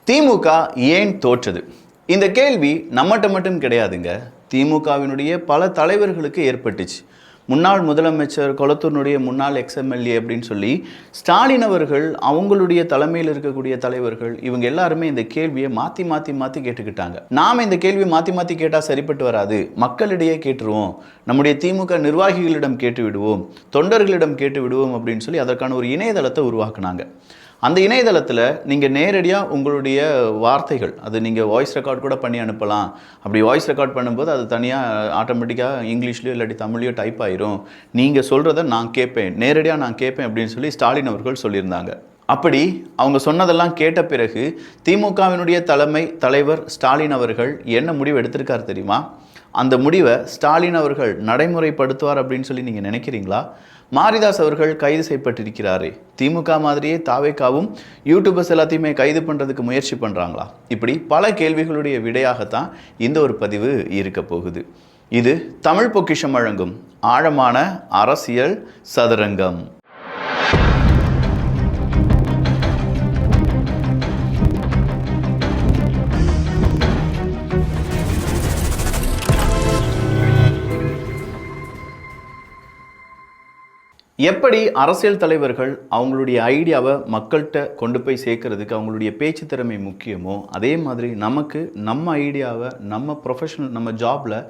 திமுக ஏன் தோற்றது? இந்த கேள்வி நம்மகிட்ட மட்டும் கிடையாதுங்க. திமுகவினுடைய பல தலைவர்களுக்கு ஏற்பட்டுச்சு. முன்னாள் முதலமைச்சர், கொளத்தூரினுடைய முன்னாள் எக்ஸ்எம்எல்ஏ அப்படின்னு சொல்லி ஸ்டாலின் அவர்கள், அவங்களுடைய தலைமையில் இருக்கக்கூடிய தலைவர்கள், இவங்க எல்லாருமே இந்த கேள்வியை மாற்றி மாற்றி மாற்றி கேட்டுக்கிட்டாங்க. நாம் இந்த கேள்வியை மாற்றி மாற்றி கேட்டால் சரிப்பட்டு வராது, மக்களிடையே கேட்டுருவோம், நம்முடைய திமுக நிர்வாகிகளிடம் கேட்டு விடுவோம், தொண்டர்களிடம் கேட்டு விடுவோம் அப்படின்னு சொல்லி அதற்கான ஒரு இணையதளத்தை உருவாக்குனாங்க. அந்த இணையதளத்தில் நீங்கள் நேரடியாக உங்களுடைய வார்த்தைகள், அது நீங்கள் வாய்ஸ் ரெக்கார்ட் கூட பண்ணி அனுப்பலாம். அப்படி வாய்ஸ் ரெக்கார்ட் பண்ணும்போது அது தனியாக ஆட்டோமேட்டிக்காக இங்கிலீஷ்லையோ இல்லாட்டி தமிழ்லையோ டைப் ஆயிரும். நீங்கள் சொல்கிறத நான் கேட்பேன், நேரடியாக நான் கேட்பேன் அப்படின்னு சொல்லி ஸ்டாலின் அவர்கள் சொல்லியிருந்தாங்க. அப்படி அவங்க சொன்னதெல்லாம் கேட்ட பிறகு திமுகவினுடைய தலைவர் ஸ்டாலின் அவர்கள் என்ன முடிவு எடுத்திருக்கார் தெரியுமா? அந்த முடிவை ஸ்டாலின் அவர்கள் நடைமுறைப்படுத்துவார் அப்படின்னு சொல்லி நீங்கள் நினைக்கிறீங்களா? மாரிதாஸ் அவர்கள் கைது செய்யப்பட்டிருக்கிறாரே, திமுக மாதிரியே தாவேக்காவும் யூடியூபர்ஸ் எல்லாத்தையுமே கைது பண்ணுறதுக்கு முயற்சி பண்ணுறாங்களா? இப்படி பல கேள்விகளுடைய விடையாகத்தான் இந்த ஒரு பதிவு இருக்க போகுது. இது தமிழ் பொக்கிஷம் வழங்கும் ஆழமான அரசியல் சதுரங்கம். எப்படி அரசியல் தலைவர்கள் அவங்களுடைய ஐடியாவை மக்கள்கிட்ட கொண்டு போய் சேர்க்கறதுக்கு அவங்களுடைய பேச்சு திறமை முக்கியமோ, அதே மாதிரி நமக்கு நம்ம ஐடியாவை நம்ம ப்ரொஃபஷனல் நம்ம ஜாபில்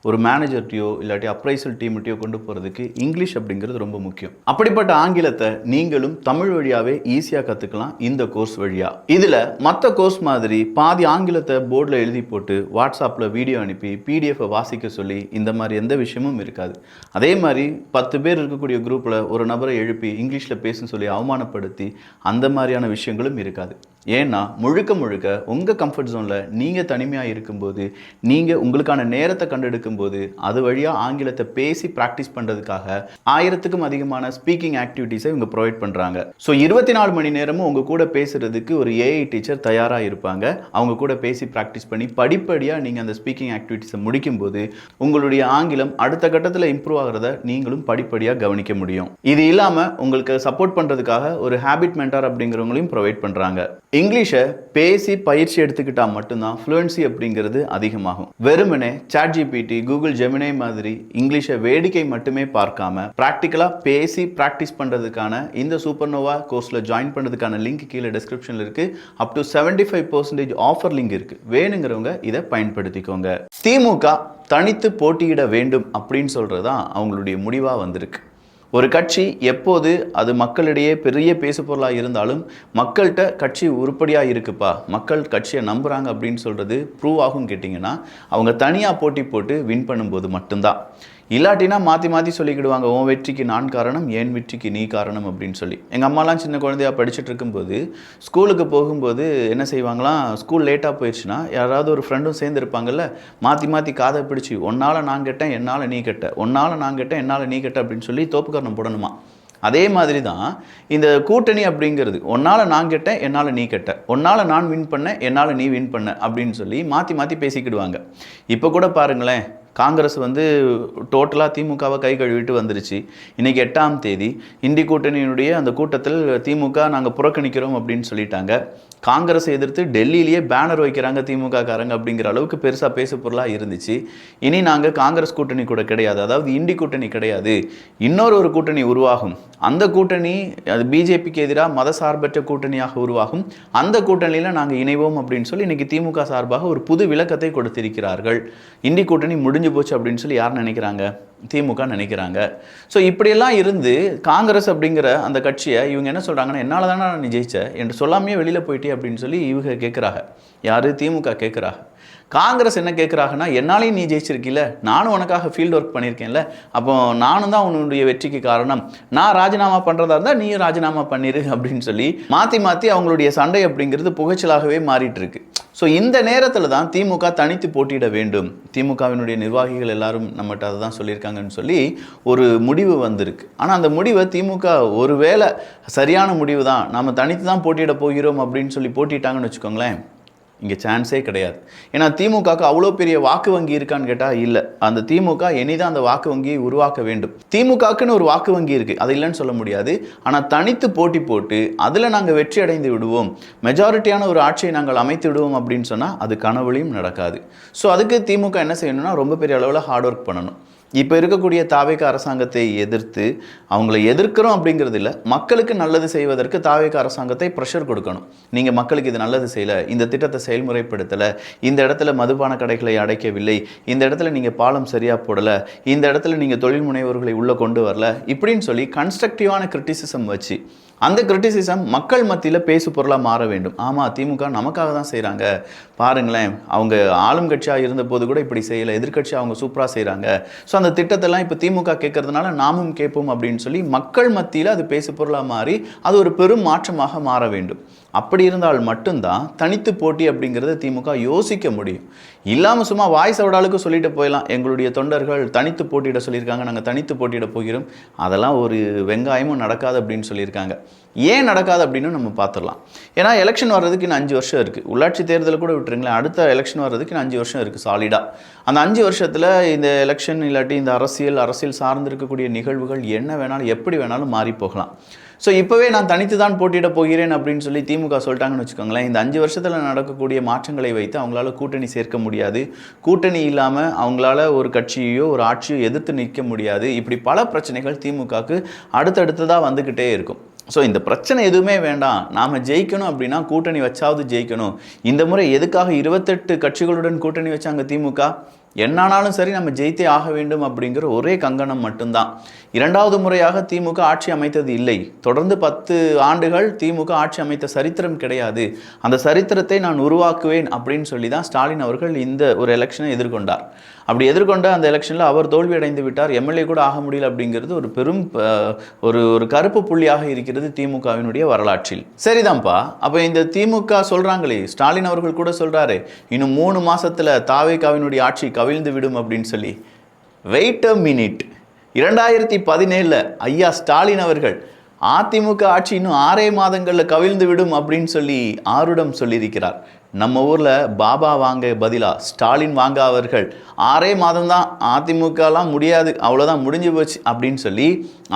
ஒரு மேனேஜர்கிட்டையோ இல்லாட்டி அப்ரைசல் டீம்கிட்டையோ கொண்டு போகிறதுக்கு இங்கிலீஷ் அப்படிங்கிறது ரொம்ப முக்கியம். அப்படிப்பட்ட ஆங்கிலத்தை நீங்களும் தமிழ் வழியாகவே ஈஸியாக கற்றுக்கலாம் இந்த கோர்ஸ் வழியாக. இதில் மற்ற கோர்ஸ் மாதிரி பாதி ஆங்கிலத்தை போர்டில் எழுதி போட்டு வாட்ஸ்அப்பில் வீடியோ அனுப்பி பிடிஎஃப்பை வாசிக்க சொல்லி இந்த மாதிரி எந்த விஷயமும் இருக்காது. அதே மாதிரி 10 பேர் இருக்கக்கூடிய குரூப்பில் ஒரு நபரை எழுப்பி இங்கிலீஷில் பேசுன்னு சொல்லி அவமானப்படுத்தி அந்த மாதிரியான விஷயங்களும் இருக்காது. ஏன்னா முழுக்க முழுக்க உங்கள் கம்ஃபர்ட் ஜோனில் நீங்கள் தனிமையாக இருக்கும்போது, நீங்கள் உங்களுக்கான நேரத்தை கண்டெடுக்கும் போது, அது வழியாக ஆங்கிலத்தை பேசி ப்ராக்டிஸ் பண்ணுறதுக்காக 1000க்கும் அதிகமான ஸ்பீக்கிங் ஆக்டிவிட்டீஸை இவங்க ப்ரொவைட் பண்ணுறாங்க. ஸோ 24 மணி நேரமும் உங்கள் கூட பேசுகிறதுக்கு ஒரு ஏஐ டீச்சர் தயாராக இருப்பாங்க. அவங்க கூட பேசி ப்ராக்டிஸ் பண்ணி படிப்படியாக நீங்கள் அந்த ஸ்பீக்கிங் ஆக்டிவிட்டீஸை முடிக்கும்போது உங்களுடைய ஆங்கிலம் அடுத்த கட்டத்தில் இம்ப்ரூவ் ஆகிறத நீங்களும் படிப்படியாக கவனிக்க முடியும். இது இல்லாமல் உங்களுக்கு சப்போர்ட் பண்ணுறதுக்காக ஒரு ஹேபிட் மென்டார் அப்படிங்கிறவங்களையும் ப்ரொவைட் பண்ணுறாங்க. இங்கிலீஷை பேசி பயிற்சி எடுத்துக்கிட்டால் மட்டும்தான் ஃப்ளூயன்சி அப்படிங்கிறது அதிகமாகும். வெறுமனே சாட்ஜிபிடி, கூகுள் ஜெமினை மாதிரி இங்கிலீஷை வேடிக்கை மட்டுமே பார்க்காம ப்ராக்டிக்கலாக பேசி ப்ராக்டிஸ் பண்ணுறதுக்கான இந்த சூப்பர்னோவா கோர்ஸில் ஜாயின் பண்ணுறதுக்கான லிங்க் கீழே டிஸ்கிரிப்ஷனில் இருக்குது. அப் டு 75% ஆஃபர் லிங்க் இருக்குது. வேணுங்கிறவங்க இதை பயன்படுத்திக்கோங்க. திமுக தனித்து போட்டியிட வேண்டும் அப்படின்னு சொல்கிறது தான் அவங்களுடைய முடிவாக வந்திருக்கு. ஒரு கட்சி எப்போது அது மக்களிடையே பெரிய பேசு பொருளாக இருந்தாலும் மக்கள்கிட்ட கட்சி உருப்படியாக இருக்குப்பா, மக்கள் கட்சியை நம்புகிறாங்க அப்படின்னு சொல்கிறது ப்ரூவ் ஆகும் கேட்டிங்கன்னா அவங்க தனியாக போட்டி போட்டு வின் பண்ணும்போது மட்டும்தான். இல்லாட்டினா மாற்றி மாற்றி சொல்லிக்கிடுவாங்க, உன் வெற்றிக்கு நான் காரணம், என் வெற்றிக்கு நீ காரணம் அப்படின்னு சொல்லி. எங்கள் அம்மாலாம் சின்ன குழந்தையாக படிச்சுட்டு இருக்கும்போது ஸ்கூலுக்கு போகும்போது என்ன செய்வாங்களாம், ஸ்கூல் லேட்டாக போயிடுச்சுன்னா யாராவது ஒரு ஃப்ரெண்டும் சேர்ந்து இருப்பாங்கல்ல, மாற்றி மாற்றி காதை பிடிச்சி ஒன்னால் நான் கெட்டேன், என்னால் நீ கெட்ட, ஒன்னால் நான் கெட்டேன், என்னால் நீ கெட்ட அப்படின்னு சொல்லி தோப்புக்கரணம் போடணுமா. அதே மாதிரி தான் இந்த கூட்டணி அப்படிங்கிறது, ஒன்னால் நான் கெட்டேன், என்னால் நீ கெட்ட, ஒன்னால் நான் வின் பண்ணேன், என்னால் நீ வின் பண்ண அப்படின்னு சொல்லி மாற்றி மாற்றி பேசிக்கிடுவாங்க. இப்போ கூட பாருங்களேன், காங்கிரஸ் டோட்டலாக திமுகவை கை கழுவிட்டு வந்துருச்சு. இன்றைக்கி 8ஆம் தேதி இந்தி கூட்டணியினுடைய அந்த கூட்டத்தில் திமுக நாங்கள் புறக்கணிக்கிறோம் அப்படின்னு சொல்லிட்டாங்க. காங்கிரஸை எதிர்த்து டெல்லியிலேயே பேனர் வைக்கிறாங்க திமுக காரங்க அப்படிங்கிற அளவுக்கு பெருசாக பேசு பொருளாக இருந்துச்சு. இனி நாங்கள் காங்கிரஸ் கூட்டணி கூட கிடையாது, அதாவது இந்தி கூட்டணி கிடையாது, இன்னொரு கூட்டணி உருவாகும். அந்த கூட்டணி அது பிஜேபிக்கு எதிராக மதசார்பற்ற கூட்டணியாக உருவாகும். அந்த கூட்டணியில் நாங்கள் இணைவோம் அப்படின்னு சொல்லி இன்றைக்கி திமுக சார்பாக ஒரு புது விளக்கத்தை கொடுத்திருக்கிறார்கள். இந்தி கூட்டணி முடிஞ்சு போச்சு அப்படின்னு சொல்லி யார் நினைக்கிறாங்க? திமுக நினைக்கிறாங்க. ஸோ இப்படியெல்லாம் இருந்து காங்கிரஸ் அப்படிங்கிற அந்த கட்சியை இவங்க என்ன சொல்கிறாங்கன்னா, என்னால் தானே நீ ஜெயிச்ச என்று சொல்லாமையே வெளியில் போயிட்டே அப்படின்னு சொல்லி இவங்க கேட்குறாங்க. யார்? திமுக கேட்குறாங்க. காங்கிரஸ் என்ன கேட்குறாங்கன்னா, என்னாலையும் நீ ஜெயிச்சிருக்கீல்ல, நானும் உனக்காக ஃபீல்டு ஒர்க் பண்ணியிருக்கேன்ல, அப்போ நானும் தான் உன்னுடைய வெற்றிக்கு காரணம், நான் ராஜினாமா பண்ணுறதா இருந்தால் நீயும் ராஜினாமா பண்ணிடு அப்படின்னு சொல்லி மாற்றி மாற்றி அவங்களுடைய சண்டை அப்படிங்கிறது புகைச்சலாகவே மாறிட்டு இருக்கு. ஸோ இந்த நேரத்தில் தான் திமுக தனித்து போட்டியிட வேண்டும், திமுகவினுடைய நிர்வாகிகள் எல்லாரும் நம்மகிட்ட அதை தான் சொல்லியிருக்காங்கன்னு சொல்லி ஒரு முடிவு வந்திருக்கு. ஆனால் அந்த முடிவை திமுக ஒருவேளை சரியான முடிவு தான், நம்ம தனித்து தான் போட்டியிட போகிறோம் அப்படின்னு சொல்லி போட்டிட்டாங்கன்னு வச்சுக்கோங்களேன், இங்கே சான்ஸே கிடையாது. ஏன்னா திமுகவுக்கு அவ்வளோ பெரிய வாக்கு வங்கி இருக்கான்னு கேட்டால் இல்லை. அந்த திமுக இனிதான் அந்த வாக்கு வங்கியை உருவாக்க வேண்டும். திமுகக்குன்னு ஒரு வாக்கு வங்கி இருக்குது, அது இல்லைன்னு சொல்ல முடியாது. ஆனால் தனித்து போட்டி போட்டு அதில் நாங்கள் வெற்றி அடைந்து விடுவோம், மெஜாரிட்டியான ஒரு ஆட்சியை நாங்கள் அமைத்து விடுவோம் அப்படின்னு சொன்னால் அது கனவுலையும் நடக்காது. ஸோ அதுக்கு திமுக என்ன செய்யணும்னா ரொம்ப பெரிய அளவில் ஹார்ட் ஒர்க் பண்ணணும். இப்போ இருக்கக்கூடிய தாவேக அரசாங்கத்தை எதிர்த்து அவங்களை எதிர்க்கிறோம் அப்படிங்கிறது இல்லை, மக்களுக்கு நல்லது செய்வதற்கு தாவேக அரசாங்கத்தை ப்ரெஷர் கொடுக்கணும். நீங்கள் மக்களுக்கு இது நல்லது செய்யலை, இந்த திட்டத்தை செயல்முறைப்படுத்தலை, இந்த இடத்துல மதுபான கடைகளை அடைக்கவில்லை, இந்த இடத்துல நீங்கள் பாலம் சரியாக போடலை, இந்த இடத்துல நீங்கள் தொழில் முனைவோர்களை உள்ளே கொண்டு வரல, இப்படின்னு சொல்லி கன்ஸ்ட்ரக்டிவான கிரிட்டிசிசம் வச்சு அந்த கிரிட்டிசிசம் மக்கள் மத்தியில் பேசு பொருளாக மாற வேண்டும். ஆமாம், திமுக நமக்காக தான் செய்கிறாங்க, பாருங்களேன், அவங்க ஆளும் கட்சியாக இருந்தபோது கூட இப்படி செய்யலை, எதிர்கட்சி அவங்க சூப்பராக செய்கிறாங்க, ஸோ அந்த திட்டத்தெல்லாம் இப்போ திமுக கேட்கறதுனால நாமும் கேட்போம் அப்படின்னு சொல்லி மக்கள் மத்தியில் அது பேசு பொருளாக மாறி அது ஒரு பெரும் மாற்றமாக மாற வேண்டும். அப்படி இருந்தால் மட்டும்தான் தனித்து போட்டி அப்படிங்கிறத திமுக யோசிக்க முடியும். இல்லாமல் சும்மா வாய்ஸ் அவடாளுக்கு சொல்லிட்டு போயிடலாம், எங்களுடைய தொண்டர்கள் தனித்து போட்டியிட சொல்லியிருக்காங்க, நாங்கள் தனித்து போட்டியிட போகிறோம், அதெல்லாம் ஒரு வெங்காயமும் நடக்காது அப்படின்னு சொல்லியிருக்காங்க. ஏன் நடக்காது அப்படின்னு நம்ம பார்த்துடலாம். ஏன்னா எலெக்ஷன் வர்றதுக்கு இன்னும் 5 வருஷம் இருக்குது. உள்ளாட்சி தேர்தலை கூட விட்டுருங்களேன், அடுத்த எலெக்ஷன் வர்றதுக்கு இன்னும் 5 வருஷம் இருக்குது சாலிடாக. அந்த 5 வருஷத்தில் இந்த எலெக்ஷன் இல்லாட்டி இந்த அரசியல் சார்ந்து இருக்கக்கூடிய நிகழ்வுகள் என்ன வேணாலும் எப்படி வேணாலும் மாறி போகலாம். ஸோ இப்போவே நான் தனித்து தான் போட்டியிட போகிறேன் அப்படின்னு சொல்லி திமுக சொல்லிட்டாங்கன்னு வச்சுக்கோங்களேன், இந்த 5 வருஷத்தில் நடக்கக்கூடிய மாற்றங்களை வைத்து அவங்களால கூட்டணி சேர்க்க முடியாது, கூட்டணி இல்லாமல் அவங்களால ஒரு கட்சியோ ஒரு ஆட்சியோ எதிர்த்து நிற்க முடியாது. இப்படி பல பிரச்சனைகள் திமுகவுக்கு அடுத்தடுத்ததாக வந்துக்கிட்டே இருக்கும். ஸோ இந்த பிரச்சனை எதுவுமே வேண்டாம், நாம் ஜெயிக்கணும் அப்படின்னா கூட்டணி வச்சாவது ஜெயிக்கணும். இந்த முறை எதுக்காக 28 கட்சிகளுடன் கூட்டணி வச்சாங்க திமுக? என்னானாலும் சரி நம்ம ஜெயித்தே ஆக வேண்டும் அப்படிங்கிற ஒரே கங்கணம் மட்டும்தான். 2வது முறையாக திமுக ஆட்சி அமைத்தது இல்லை. தொடர்ந்து 10 ஆண்டுகள் திமுக ஆட்சி அமைத்த சரித்திரம் கிடையாது. அந்த சரித்திரத்தை நான் உருவாக்குவேன் அப்படின்னு சொல்லி தான் ஸ்டாலின் அவர்கள் இந்த ஒரு எலெக்ஷனை எதிர்கொண்டார். அப்படி எதிர்கொண்ட அந்த எலெக்ஷனில் அவர் தோல்வி அடைந்து விட்டார், எம்எல்ஏ கூட ஆக முடியல அப்படிங்கிறது ஒரு பெரும் ஒரு கருப்பு புள்ளியாக இருக்கிறது திமுகவினுடைய வரலாற்றில். சரிதான்ப்பா, அப்போ இந்த திமுக சொல்கிறாங்களே, ஸ்டாலின் அவர்கள் கூட சொல்கிறாரு இன்னும் 3 மாதத்தில் தாவேகாவினுடைய ஆட்சி கவிழ்ந்து விடும் அப்படின்னு சொல்லி. வெயிட் அ மினிட், 2017 ஐயா ஸ்டாலின் அவர்கள் அதிமுக ஆட்சி இன்னும் 6 மாதங்களில் கவிழ்ந்து விடும் அப்படின்னு சொல்லி ஆருடம் சொல்லியிருக்கிறார். நம்ம ஊரில் பாபா வாங்க பதிலாக ஸ்டாலின் வாங்க அவர்கள் 6 மாதம்தான், அதிமுகலாம் முடியாது, அவ்வளோதான் முடிஞ்சு போச்சு அப்படின்னு சொல்லி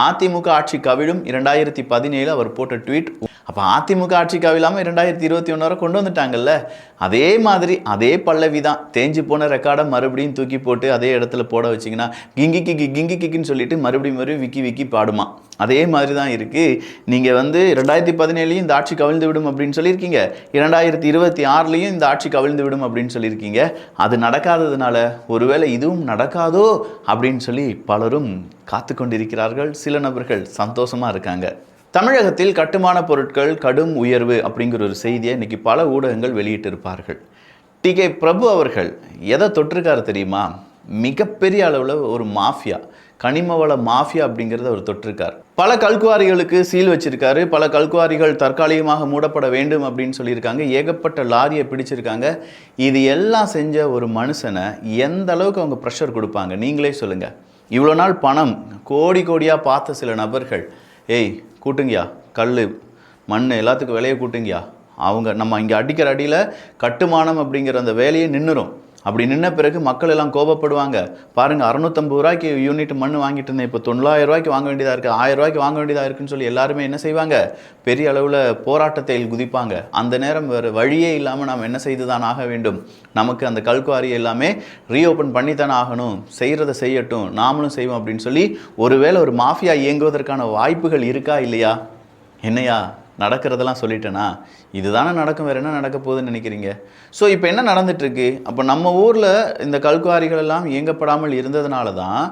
அதிமுக ஆட்சி கவிழும் 2017 அவர் போட்ட ட்வீட். அப்போ அதிமுக ஆட்சி கவிழாமல் 2021 வரை கொண்டு வந்துட்டாங்கல்ல, அதே மாதிரி அதே பல்லவி தான். தேஞ்சு போன ரெக்கார்டை மறுபடியும் தூக்கி போட்டு அதே இடத்துல போட வச்சிங்கன்னா கிங்கி கிக்குன்னு சொல்லிட்டு மறுபடியும் விக்கி பாடுமா. அதே மாதிரி தான் இருக்குது. நீங்கள் 2017 இந்த ஆட்சி கவிழ்ந்து விடும் அப்படின்னு சொல்லியிருக்கீங்க, 2026 இந்த ஆட்சி கவிழ்ந்து விடும் அப்படின்னு சொல்லியிருக்கீங்க. அது நடக்காததுனால ஒருவேளை இதுவும் நடக்காதோ அப்படின்னு சொல்லி பலரும் காத்து கொண்டிருக்கிறார்கள். சில நபர்கள் சந்தோஷமாக இருக்காங்க. தமிழகத்தில் கட்டுமான பொருட்கள் கடும் உயர்வு அப்படிங்கிற ஒரு செய்தியை இன்னைக்கு பல ஊடகங்கள் வெளியிட்டிருப்பார்கள். டி.கே. பிரபு அவர்கள் எதை தொட்டிருக்காரு தெரியுமா? மிகப்பெரிய அளவில் ஒரு மாஃபியா, கனிமவள மாஃபியா அப்படிங்கிறத அவர் தொட்டிருக்கார். பல கல்குவாரிகளுக்கு சீல் வச்சிருக்காரு, பல கல்குவாரிகள் தற்காலிகமாக மூடப்பட வேண்டும் அப்படின்னு சொல்லியிருக்காங்க, ஏகப்பட்ட லாரியை பிடிச்சிருக்காங்க. இது எல்லாம் செஞ்ச ஒரு மனுஷனை எந்த அளவுக்கு அவங்க ப்ரெஷர் கொடுப்பாங்க நீங்களே சொல்லுங்கள். இவ்வளோ நாள் பணம் கோடியாக பார்த்த சில நபர்கள், ஏய் கூட்டுங்கயா, கல் மண் எல்லாத்துக்கும் விலையை கூட்டுங்கயா, நம்ம இங்கே அடிக்கிற அடியில் கட்டுமானம் அப்படிங்கிற அந்த வேலையை நின்றுரும். அப்படி நின்ன பிறகு மக்கள் எல்லாம் கோபப்படுவாங்க. பாருங்கள், 650 ரூபாய்க்கு யூனிட் மண் வாங்கிட்டு இருந்தேன், இப்போ 900 ரூபாய்க்கு வாங்க வேண்டியதாக இருக்குது, 1000 ரூபாய்க்கு வாங்க வேண்டியதாக இருக்குன்னு சொல்லி எல்லாருமே என்ன செய்வாங்க? பெரிய அளவில் போராட்டத்தை குதிப்பாங்க. அந்த நேரம் வேறு வழியே இல்லாமல் நாம் என்ன செய்து தான் ஆக வேண்டும்? நமக்கு அந்த கல்குவாரி எல்லாமே ரீஓப்பன் பண்ணித்தானே ஆகணும், செய்கிறத செய்யட்டும், நாமளும் செய்வோம் அப்படின்னு சொல்லி ஒருவேளை ஒரு மாஃபியா இயங்குவதற்கான வாய்ப்புகள் இருக்கா இல்லையா? என்னையா நடக்கிறதெல்லாம் சொல்லிட்டேனா? இதுதானே நடக்கும், வேறு என்ன நடக்க போகுதுன்னு நினைக்கிறீங்க? ஸோ இப்போ என்ன நடந்துட்டுருக்கு? அப்போ நம்ம ஊரில் இந்த கல்குவாரிகள் எல்லாம் இயங்கப்படாமல் இருந்ததுனால தான்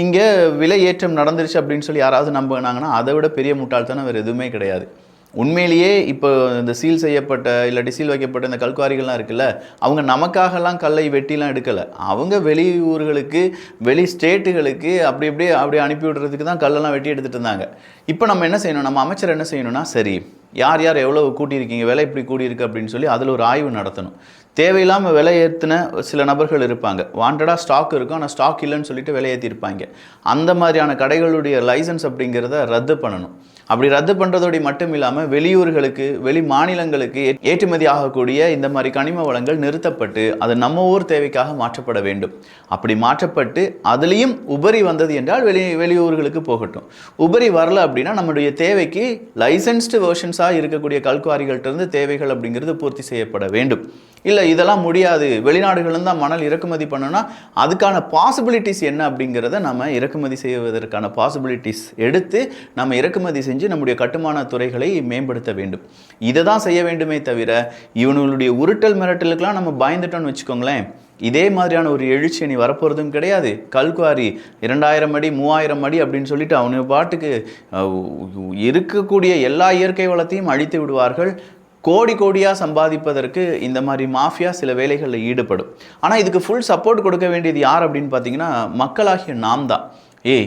இங்கே விலை ஏற்றம் நடந்துருச்சு அப்படின்னு சொல்லி யாராவது நம்பினாங்கன்னா அதை விட பெரிய முட்டாள்தனம் வேறு எதுவுமே கிடையாது. உண்மையிலேயே இப்போ இந்த சீல் செய்யப்பட்ட இல்லாட்டி சீல் வைக்கப்பட்ட இந்த கல்குவாரிகள்லாம் இருக்குல்ல, அவங்க நமக்காகலாம் கல்லை வெட்டிலாம் எடுக்கலை, அவங்க வெளியூர்களுக்கு வெளி ஸ்டேட்டுகளுக்கு அப்படி அனுப்பி விடுறதுக்கு தான் கல்லெல்லாம் வெட்டி எடுத்துகிட்டு இருந்தாங்க. இப்போ நம்ம என்ன செய்யணும்? நம்ம அமைச்சர் என்ன செய்யணும்னா, சரி யார் யார் எவ்வளோ கூட்டியிருக்கீங்க, விலை இப்படி கூடியிருக்கு அப்படின்னு சொல்லி அதில் ஒரு ஆய்வு நடத்தணும். தேவையில்லாமல் விலை ஏற்றின சில நபர்கள் இருப்பாங்க. வாண்டடாக ஸ்டாக் இருக்கும், ஆனால் ஸ்டாக் இல்லைன்னு சொல்லிட்டு விலை ஏற்றிருப்பாங்க. அந்த மாதிரியான கடைகளுடைய லைசன்ஸ் அப்படிங்கிறத ரத்து பண்ணணும். அப்படி ரத்து பண்ணுறதோடு மட்டும் இல்லாமல் வெளியூர்களுக்கு, வெளி மாநிலங்களுக்கு ஏற்றுமதி ஆகக்கூடிய இந்த மாதிரி கனிம வளங்கள் நிறுத்தப்பட்டு அது நம்ம ஊர் தேவைக்காக மாற்றப்பட வேண்டும். அப்படி மாற்றப்பட்டு அதுலேயும் உபரி வந்தது என்றால் வெளியூர்களுக்கு போகட்டும். உபரி வரல அப்படின்னா நம்முடைய தேவைக்கு லைசன்ஸ்டு வெர்ஷன்ஸாக இருக்கக்கூடிய கல்குவாரிகள்கிட்ட தேவைகள் அப்படிங்கிறது பூர்த்தி செய்யப்பட வேண்டும். இல்லை இதெல்லாம் முடியாது, வெளிநாடுகள்லேருந்து தான் மணல் இறக்குமதி பண்ணோன்னா அதுக்கான பாசிபிலிட்டிஸ் என்ன அப்படிங்கிறத நம்ம இறக்குமதி செய்வதற்கான பாசிபிலிட்டிஸ் எடுத்து நம்ம இறக்குமதி செஞ்சு நம்முடைய கட்டுமான துறைகளை மேம்படுத்த வேண்டும். இதை தான் செய்ய வேண்டுமே தவிர இவனுடைய உருட்டல் மிரட்டலுக்கெல்லாம் நம்ம பயந்துட்டோம்னு வச்சுக்கோங்களேன், இதே மாதிரியான ஒரு எழுச்சி அணி வரப்போகிறதும் கிடையாது. கல்குவாரி 2000 அடி 3000 அடி அப்படின்னு சொல்லிட்டு அவனு பாட்டுக்கு இருக்கக்கூடிய எல்லா இயற்கை வளத்தையும் அழித்து விடுவார்கள். கோடி கோடியாக சம்பாதிப்பதற்கு இந்த மாதிரி மாஃபியா சில வேலைகளில் ஈடுபடும். ஆனால் இதுக்கு ஃபுல் சப்போர்ட் கொடுக்க வேண்டியது யார் அப்படின்னு பார்த்தீங்கன்னா மக்களாகிய நாம் தான்.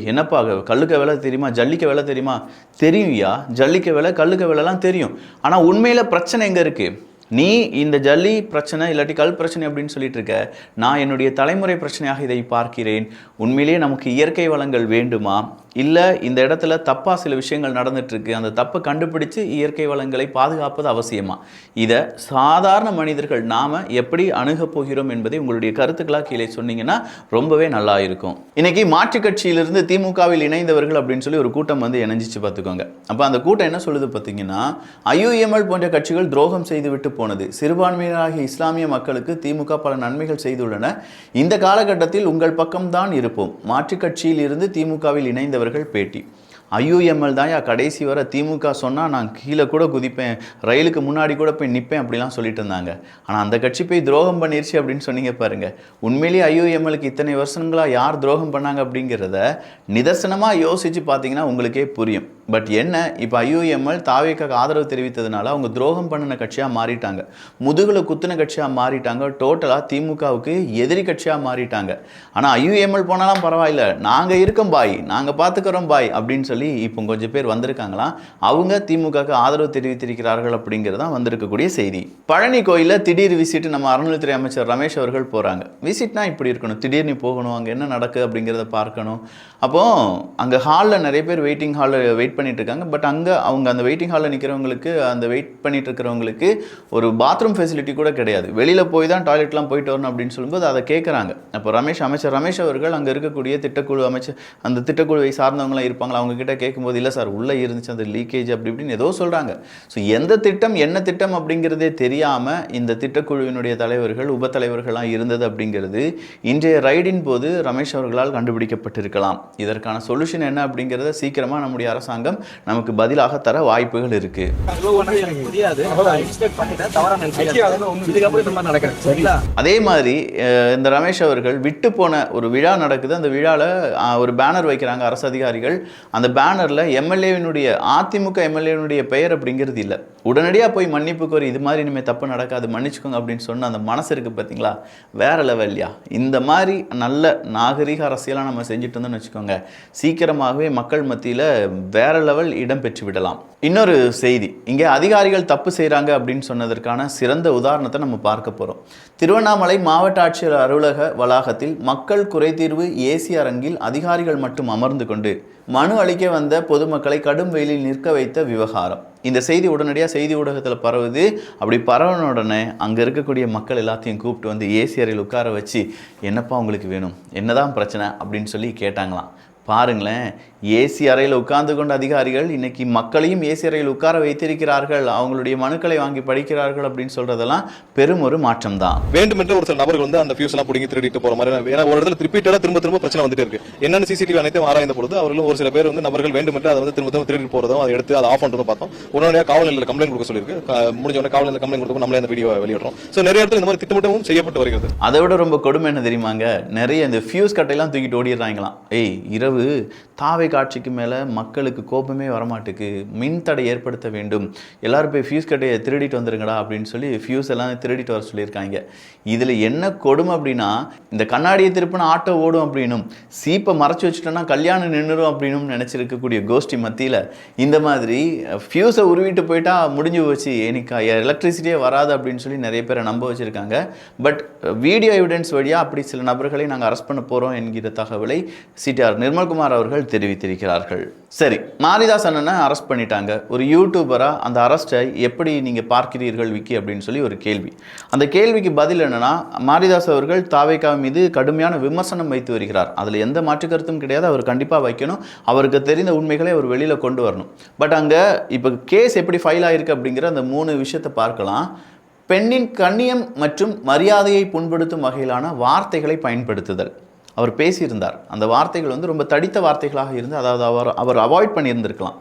என்னப்பா கல்லுக்க விலை தெரியுமா, ஜல்லிக்க விலை தெரியுமா? தெரியும்யா, ஜல்லிக்க விலை கல்லுக்க விலைலாம் தெரியும். ஆனால் உண்மையில் பிரச்சனை எங்கே இருக்குது? நீ இந்த ஜல்லி பிரச்சனை இல்லாட்டி கல் பிரச்சனை அப்படின்னு சொல்லிட்டு இருக்க. நான் என்னுடைய தலைமுறை பிரச்சனையாக இதை பார்க்கிறேன். உண்மையிலேயே நமக்கு இயற்கை வளங்கள் வேண்டுமா, இல்லை இந்த இடத்துல தப்பாக சில விஷயங்கள் நடந்துட்டுருக்கு, அந்த தப்பை கண்டுபிடிச்சு இயற்கை வளங்களை பாதுகாப்பது அவசியமா? இதை சாதாரண மனிதர்கள் நாம் எப்படி அணுகப் போகிறோம் என்பதை உங்களுடைய கருத்துக்களாக கீழே சொன்னீங்கன்னா ரொம்பவே நல்லா இருக்கும். இன்னைக்கு மாற்றுக் கட்சியிலிருந்து திமுகவில் இணைந்தவர்கள் அப்படின்னு சொல்லி ஒரு கூட்டம் வந்து இணைஞ்சிச்சு பார்த்துக்கோங்க. அப்போ அந்த கூட்டம் என்ன சொல்லுது பார்த்தீங்கன்னா, IUML போன்ற கட்சிகள் துரோகம் செய்துவிட்டு போனது. சிறுபான்மையினராகிய இஸ்லாமிய மக்களுக்கு திமுக பல நன்மைகள் செய்துள்ளன. இந்த காலகட்டத்தில் உங்கள் பக்கம்தான் இருப்போம். மாற்றுக் கட்சியில் இருந்து திமுகவில் இணைந்தவர்கள் பேட்டி. IUML தான் கடைசி வர திமுக சொன்னால் நான் கீழே கூட குதிப்பேன், ரயிலுக்கு முன்னாடி கூட போய் நிற்பேன் அப்படிலாம் சொல்லிட்டு இருந்தாங்க. ஆனால் அந்த கட்சி போய் துரோகம் பண்ணிருச்சு அப்படின்னு சொன்னீங்க பாருங்கள். உண்மையிலேயே IUMLக்கு இத்தனை வருஷங்களாக யார் துரோகம் பண்ணாங்க அப்படிங்கிறத நிதர்சனமாக யோசித்து பார்த்தீங்கன்னா உங்களுக்கே புரியும். பட் என்ன, இப்போ IUML தாவேக்காக ஆதரவு தெரிவித்ததுனால அவங்க துரோகம் பண்ணின கட்சியாக மாறிட்டாங்க, முதுகில் குத்துன கட்சியாக மாறிட்டாங்க, டோட்டலாக திமுகவுக்கு எதிரி கட்சியாக மாறிட்டாங்க. ஆனால் IUML போனாலும் பரவாயில்ல, நாங்கள் இருக்கோம் பாய், நாங்கள் பார்த்துக்கிறோம் பாய் அப்படின்னு சொல்லி இப்போ கொஞ்சம் பேர் வந்திருக்காங்களாம். அவங்க திமுகவுக்கு ஆதரவு தெரிவித்திருக்கிறார்கள் அப்படிங்கிறது தான் வந்திருக்கக்கூடிய செய்தி. பழனி கோயிலில் திடீர் விசிட் நம்ம அறநிலையத்துறை அமைச்சர் ரமேஷ் அவர்கள் போகிறாங்க. விசிட்னா இப்படி இருக்கணும், திடீர்னு போகணும், அங்கே என்ன நடக்குது அப்படிங்கிறத பார்க்கணும். அப்போது அங்கே ஹாலில் நிறைய பேர் வெயிட்டிங் ஹாலில் வெயிட் பண்ணிட்டு இருக்காங்க. பட் அங்கே அவங்க அந்த வெயிட்டிங் ஹாலில் நிற்கிறவங்களுக்கு, அந்த வெயிட் பண்ணிட்டு இருக்கிறவங்களுக்கு ஒரு பாத்ரூம் ஃபெசிலிட்டி கூட கிடையாது. வெளியில் போய் தான் டாய்லெட்லாம் போயிட்டு வரணும் அப்படின்னு சொல்லும்போது அதை கேட்குறாங்க. அப்போ அமைச்சர் ரமேஷ் அவர்கள் அங்கே இருக்கக்கூடிய திட்டக்குழு அமைச்சர், அந்த திட்டக்குழுவை சார்ந்தவங்களாம் இருப்பாங்களா, அவங்க கிட்ட கேட்கும்போது இல்லை சார் உள்ளே இருந்துச்சு அந்த லீக்கேஜ் அப்படி இப்படின்னு ஏதோ சொல்கிறாங்க. ஸோ எந்த திட்டம் என்ன திட்டம் அப்படிங்கிறதே தெரியாமல் இந்த திட்டக்குழுவினுடைய தலைவர்கள் உபத்தலைவர்களாக இருந்தது அப்படிங்கிறது இன்றைய ரைடின் போது ரமேஷ் அவர்களால் கண்டுபிடிக்கப்பட்டிருக்கலாம். இதற்கான சொல்யூஷன் என்ன அப்படிங்கிறத சீக்கிரமாக நம்முடைய அரசாங்கம் நமக்கு பதிலாக தர வாய்ப்புகள் இருக்கு. அதே மாதிரி இந்த ரமேஷ் அவர்கள் விட்டு போன ஒரு விழா நடக்குது. அந்த விழாவில் ஒரு பேனர் வைக்கிறாங்க அரசு அதிகாரிகள். அந்த பேனரில் எம்எல்ஏவினுடைய, அதிமுக எம்எல்ஏவினுடைய பெயர் அப்படிங்கிறது இல்லை. உடனடியாக போய் மன்னிப்பு கோரி இது மாதிரி இனிமேல் தப்பு நடக்காது மன்னிச்சுக்கோங்க அப்படின்னு சொன்ன அந்த மனசு இருக்குது பார்த்தீங்களா, வேற லெவல்யா. இந்த மாதிரி நல்ல நாகரிக அரசியலாக நம்ம செஞ்சுட்டு இருந்தோம்னு வச்சுக்கோங்க, சீக்கிரமாகவே மக்கள் மத்தியில் வேற லெவல் இடம் பெற்று விடலாம். இன்னொரு செய்தி, இங்கே அதிகாரிகள் தப்பு செய்கிறாங்க அப்படின்னு சொன்னதற்கான சிறந்த உதாரணத்தை நம்ம பார்க்க போகிறோம். திருவண்ணாமலை மாவட்ட ஆட்சியர் அலுவலக வளாகத்தில் மக்கள் குறைதீர்வு ஏசி அரங்கில் அதிகாரிகள் மட்டும் அமர்ந்து கொண்டு மனு அளிக்க வந்த பொதுமக்களை கடும் வெயிலில் நிற்க வைத்த விவகாரம். இந்த செய்தி உடனடியாக செய்தி ஊடகத்தில் பரவுது. அப்படி பரவன உடனே அங்கே இருக்கக்கூடிய மக்கள் எல்லாத்தையும் கூப்பிட்டு வந்து ஏசி அறையில் உட்கார வச்சு, என்னப்பா உங்களுக்கு வேணும், என்னதான் பிரச்சனை அப்படின்னு சொல்லி கேட்டாங்களாம். பாருங்களேன், ஏசி அறையில் உட்கார்ந்து கொண்ட அதிகாரிகள் இன்னைக்கு மக்களையும் ஏசி அறையில் உட்கார வைத்திருக்கிறார்கள், அவங்களுடைய மனுக்களை வாங்கி படிக்கிறார்கள் அப்படின்னு சொல்றதெல்லாம் பெரும் ஒரு மாற்றம் தான். வேண்டுமென்று ஒரு சில நபர்கள் வந்து அந்த ஃபியூஸ் எல்லாம் பிடிங்கி திருடிட்டு போற மாதிரி, ஏன்னா ஒரு இடத்துல ரிப்பீட்டடா திரும்ப பிரச்சனை வந்துட்டு இருக்கு. என்னன்னு சிசிடிவி அனைத்தும் ஆராய்ந்த பொழுது அவர்களும் ஒரு சில பேர் வந்து நபர்கள் வேண்டுமென்று அதை வந்து திரும்ப திருடி போறதும் அதை எடுத்து அதை ஆஃப் பண்றதும் பார்த்தோம். உடனடியாக காவல் நிலையத்தில் கம்ப்ளைண்ட் கொடுக்க சொல்லியிருக்கு. முடிஞ்ச உடனே காவல் நிலையத்தில் கம்ப்ளைண்ட் கொடுக்கும், நம்மளே அந்த வீடியோ வெளியிடுறோம். ஸோ நிறைய இடத்துல இந்த மாதிரி திட்டமிட்டமும் செய்யப்பட்டு வருகிறது. அதை விட ரொம்ப கொடுமை என்ன தெரியுமாங்க, நிறைய இந்த ஃபியூஸ் கட்டையெல்லாம் தூக்கிட்டு ஓடிடுறாங்களாம். இரவு பிறகு தாவை காட்சிக்கு மேலே மக்களுக்கு கோபமே வரமாட்டுக்கு, மின்தடை ஏற்படுத்த வேண்டும், எல்லாரும் போய் ஃபியூஸ் கட்டையை திருடிட்டு வந்துருங்கடா அப்படின்னு சொல்லி ஃபியூஸ் எல்லாம் திருடிட்டு வர சொல்லியிருக்காங்க. இதில் என்ன கொடுமை அப்படின்னா, இந்த கண்ணாடியை திருப்பினா ஆட்டோ ஓடும் அப்படின்னும், சீப்பை மறைச்சி வச்சுட்டோன்னா கல்யாணம் நின்றுடும் அப்படின்னும் நினச்சிருக்கக்கூடிய கோஷ்டி மத்தியில் இந்த மாதிரி ஃபியூஸை உருவிட்டு போயிட்டா முடிஞ்சு போச்சு, எனக்கு எலக்ட்ரிசிட்டியே வராது அப்படின்னு சொல்லி நிறைய பேரை நம்ப வச்சுருக்காங்க. பட் வீடியோ எவிடன்ஸ் வழியாக அப்படி சில நபர்களை நாங்கள் அரெஸ்ட் பண்ண போகிறோம் என்கிற தகவலை சிடிஆர் நிர்மல்குமார் அவர்கள் தெரிவித்திருக்கிறார்கள். சரி, மாரிதாஸ் அண்ணனை அரெஸ்ட் பண்ணிட்டாங்க. ஒரு யூடியூபராக அந்த அரெஸ்ட்டை எப்படி நீங்கள் பார்க்கிறீர்கள் விக்கி அப்படின்னு சொல்லி ஒரு கேள்வி. அந்த கேள்விக்கு பதில் என்னன்னா, மாரிதாஸ் அவர்கள் தாவேகா மீது கடுமையான விமர்சனம் வைத்து வருகிறார். அதில் எந்த மாற்று கருத்தும் கிடையாது. அவர் கண்டிப்பாக வைக்கணும். அவருக்கு தெரிந்த உண்மைகளை அவர் வெளியில் கொண்டு வரணும். பட் அங்கே இப்போ கேஸ் எப்படி ஃபைல் ஆகிருக்கு அப்படிங்கிற அந்த 3 விஷயத்தை பார்க்கலாம். பெண்ணின் கண்ணியம் மற்றும் மரியாதையை புண்படுத்தும் வகையிலான வார்த்தைகளை பயன்படுத்துதல். அவர் பேசியிருந்தார். அந்த வார்த்தைகள் வந்து ரொம்ப தடித்த வார்த்தைகளாக இருந்து, அதாவது அவர் அவாய்ட் பண்ணியிருந்திருக்கலாம்.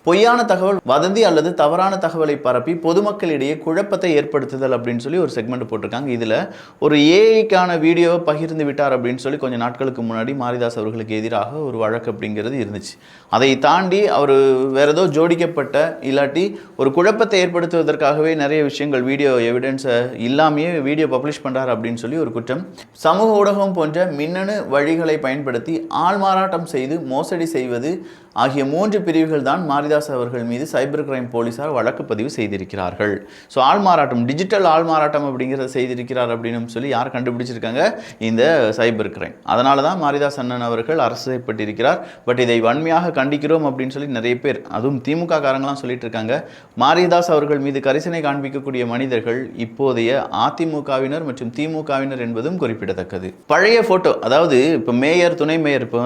பொய்யான தகவல், வதந்தி அல்லது தவறான தகவலை பரப்பி பொதுமக்களிடையே குழப்பத்தை ஏற்படுத்துதல் அப்படின்னு சொல்லி ஒரு செக்மெண்ட் போட்டிருக்காங்க. இதில் ஒரு ஏஐக்கான வீடியோவை பகிர்ந்து விட்டார் அப்படின்னு சொல்லி கொஞ்சம் நாட்களுக்கு முன்னாடி மாரிதாஸ் அவர்களுக்கு எதிராக ஒரு வழக்கு அப்படிங்கிறது இருந்துச்சு. அதை தாண்டி அவர் வேற ஏதோ ஜோடிக்கப்பட்ட இல்லாட்டி ஒரு குழப்பத்தை ஏற்படுத்துவதற்காகவே நிறைய விஷயங்கள் வீடியோ எவிடன்ஸை இல்லாமையே வீடியோ பப்ளிஷ் பண்ணுறார் அப்படின்னு சொல்லி ஒரு குற்றம். சமூக ஊடகம் போன்ற மின்னணு வழிகளை பயன்படுத்தி ஆள்மாறாட்டம் செய்து மோசடி செய்வது ஆகிய 3 பிரிவுகள் தான் மாரிதாஸ் அவர்கள் மீது சைபர் கிரைம் போலீசார் வழக்கு பதிவு செய்திருக்கிறார்கள். ஸோ ஆள்மாறாட்டம், டிஜிட்டல் ஆள்மாறாட்டம் அப்படிங்கிறத செய்திருக்கிறார் அப்படின்னு சொல்லி யார் கண்டுபிடிச்சிருக்காங்க? இந்த சைபர் கிரைம். அதனால தான் மாரிதாஸ் அண்ணன் அவர்கள் அரசு செய்யப்பட்டிருக்கிறார். பட் இதை வன்மையாக கண்டிக்கிறோம் அப்படின்னு சொல்லி நிறைய பேர், அதுவும் திமுக காரங்களாம் சொல்லிட்டு இருக்காங்க. மாரிதாஸ் அவர்கள் மீது கரிசனை காண்பிக்கக்கூடிய மனிதர்கள் இப்போதைய அதிமுகவினர் மற்றும் திமுகவினர் என்பதும் குறிப்பிடத்தக்கது. பழைய ஃபோட்டோ, அதாவது இப்போ மேயர், துணை மேயர், இப்போ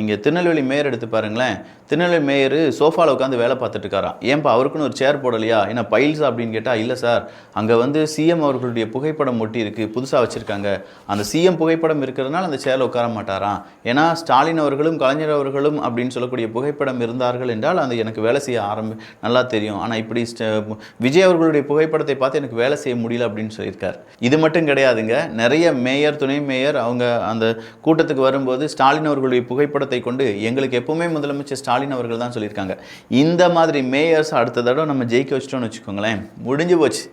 நீங்கள் திருநெல்வேலி மேயர் எடுத்து பாருங்களேன். திருநெல்வேலி மேயர் சோஃபாவில் உட்காந்து வேலை பார்த்துட்டு இருக்காராம். ஏன்பா அவருக்குன்னு ஒரு சேர் போடலையா? ஏன்னா பைல்ஸா அப்படின்னு கேட்டால், இல்லை சார், அங்கே வந்து சிஎம் அவர்களுடைய புகைப்படம் ஒட்டி இருக்குது, புதுசாக வச்சுருக்காங்க. அந்த சிஎம் புகைப்படம் இருக்கிறதுனால அந்த சேரில் உட்கார மாட்டாராம். ஏன்னா ஸ்டாலின் அவர்களும் கலைஞர் அவர்களும் அப்படின்னு சொல்லக்கூடிய புகைப்படம் இருந்தார்கள் என்றால் அந்த எனக்கு வேலை செய்ய நல்லா தெரியும். ஆனால் இப்படி விஜய் அவர்களுடைய புகைப்படத்தை பார்த்து எனக்கு வேலை செய்ய முடியல அப்படின்னு சொல்லியிருக்கார். இது மட்டும் கிடையாதுங்க. நிறைய மேயர், துணை மேயர் அவங்க அந்த கூட்டத்துக்கு வரும்போது ஸ்டாலின் அவர்களுடைய புகைப்படத்தை கொண்டு எங்களுக்கு எப்பவுமே முதலமைச்சர் ஸ்டாலின் அவர்கள் தான் சொல்லியிருக்காங்க. இந்த மாதிரி மேயர்ஸ் அடுத்த தடவை நம்ம ஜெயிக்க வச்சிட்டோம்னு வச்சுக்கோங்களேன், முடிஞ்சு போச்சு.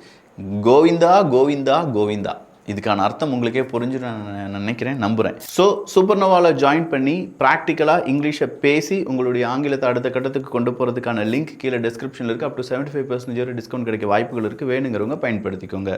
கோவிந்தா கோவிந்தா கோவிந்தா. இதுக்கான அர்த்தம் உங்களுக்கே புரிஞ்சு நான் நினைக்கிறேன், நம்புகிறேன். ஸோ சூப்பர்னோவாவில் ஜாயின் பண்ணி ப்ராக்டிக்கலாக இங்கிலீஷை பேசி உங்களுடைய ஆங்கிலத்தை அடுத்த கட்டத்துக்கு கொண்டு போகிறதுக்கான லிங்க் கீழே டிஸ்கிரிப்ஷனில் இருக்குது. அப் டு 75% டிஸ்கவுண்ட் கிடைக்க வாய்ப்புகள் இருக்குது. வேணுங்கிறவங்க பயன்படுத்திக்கோங்க.